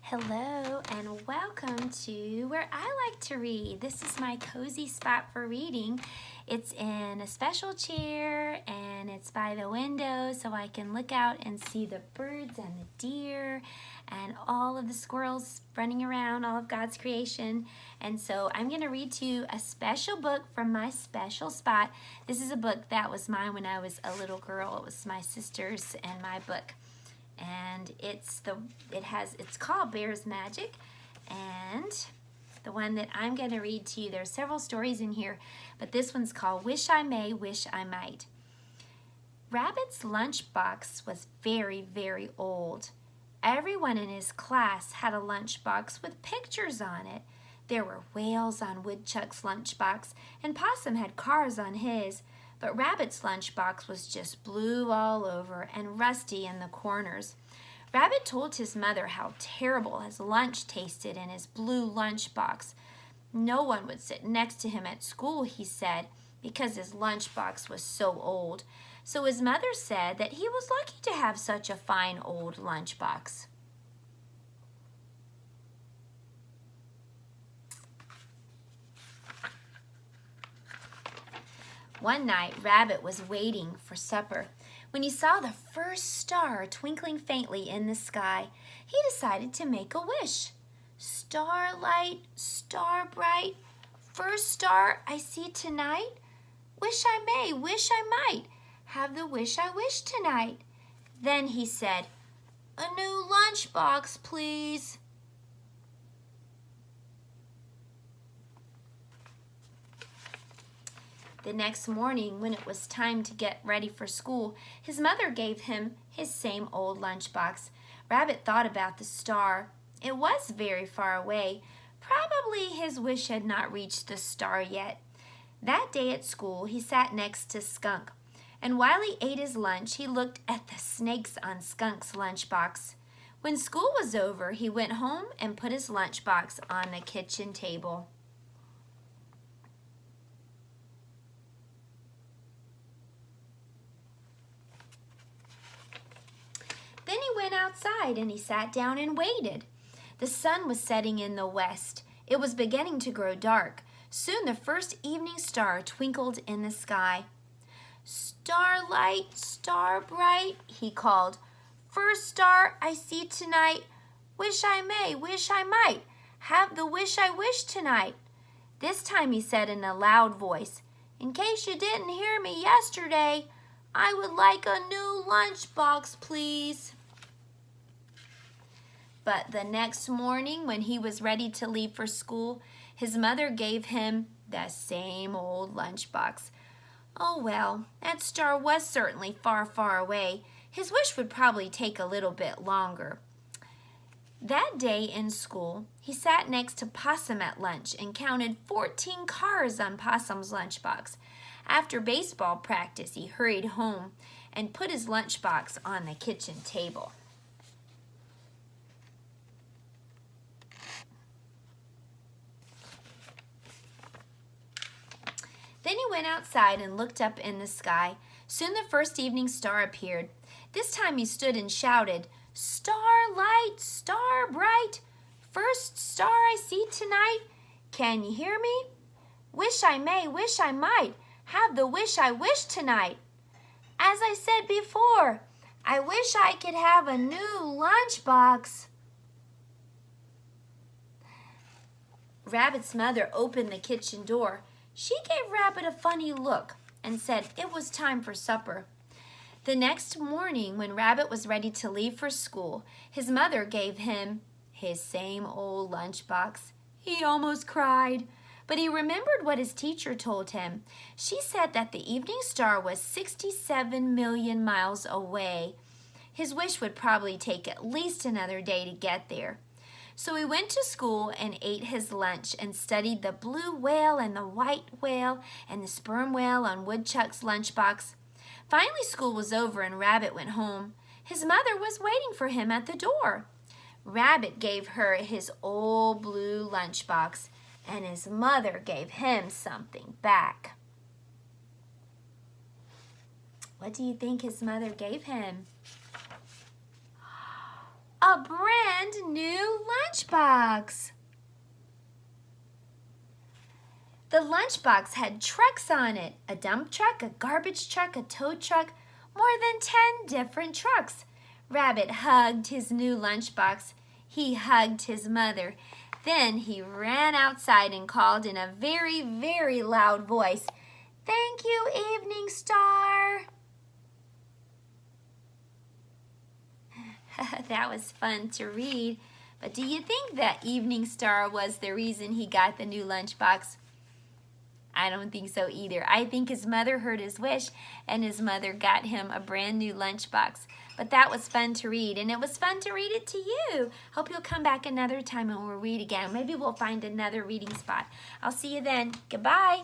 Hello and welcome to where I like to read. This is my cozy spot for reading. It's in a special chair and it's by the window so I can look out and see the birds and the deer and all of the squirrels running around, all of God's creation. And so I'm going to read to you a special book from my special spot. This is a book that was mine when I was a little girl. It was my sister's and my book. And it's called Bear's Magic, and the one that I'm going to read to you, there's several stories in here, but this one's called Wish I May, Wish I Might. Rabbit's lunchbox was very, very old. Everyone in his class had a lunchbox with pictures on it. There were whales on Woodchuck's lunchbox, and Possum had cars on his. But Rabbit's lunchbox was just blue all over and rusty in the corners. Rabbit told his mother how terrible his lunch tasted in his blue lunchbox. No one would sit next to him at school, he said, because his lunchbox was so old. So his mother said that he was lucky to have such a fine old lunchbox. One night, Rabbit was waiting for supper. When he saw the first star twinkling faintly in the sky, he decided to make a wish. Starlight, star bright, first star I see tonight. Wish I may, wish I might, have the wish I wish tonight. Then he said, "A new lunchbox, please." The next morning, when it was time to get ready for school, his mother gave him his same old lunchbox. Rabbit thought about the star. It was very far away. Probably his wish had not reached the star yet. That day at school, he sat next to Skunk, and while he ate his lunch, he looked at the snakes on Skunk's lunchbox. When school was over, he went home and put his lunchbox on the kitchen table. Then he went outside and he sat down and waited. The sun was setting in the west. It was beginning to grow dark. Soon the first evening star twinkled in the sky. "Starlight, star bright," he called. "First star I see tonight. Wish I may, wish I might, have the wish I wish tonight." This time he said in a loud voice, "In case you didn't hear me yesterday, I would like a new lunchbox, please." But the next morning, when he was ready to leave for school, his mother gave him the same old lunchbox. Oh well, that star was certainly far, far away. His wish would probably take a little bit longer. That day in school, he sat next to Possum at lunch and counted 14 cars on Possum's lunchbox. After baseball practice, he hurried home and put his lunchbox on the kitchen table. Then he went outside and looked up in the sky. Soon the first evening star appeared. This time he stood and shouted, "Starlight, star bright, first star I see tonight. Can you hear me? Wish I may, wish I might, have the wish I wish tonight. As I said before, I wish I could have a new lunchbox." Rabbit's mother opened the kitchen door. She gave Rabbit a funny look and said it was time for supper. The next morning, when Rabbit was ready to leave for school, his mother gave him his same old lunchbox. He almost cried, but he remembered what his teacher told him. She said that the evening star was 67 million miles away. His wish would probably take at least another day to get there. So he went to school and ate his lunch and studied the blue whale and the white whale and the sperm whale on Woodchuck's lunchbox. Finally, school was over and Rabbit went home. His mother was waiting for him at the door. Rabbit gave her his old blue lunchbox, and his mother gave him something back. What do you think his mother gave him? A a brand new lunchbox. The lunchbox had trucks on it, a dump truck, a garbage truck, a tow truck, more than 10 different trucks. Rabbit hugged his new lunchbox. He hugged his mother. Then he ran outside and called in a very, very loud voice, "Thank you, Evening Star." That was fun to read. But do you think that Evening Star was the reason he got the new lunchbox? I don't think so either. I think his mother heard his wish and his mother got him a brand new lunchbox. But that was fun to read, and it was fun to read it to you. Hope you'll come back another time and we'll read again. Maybe we'll find another reading spot. I'll see you then. Goodbye.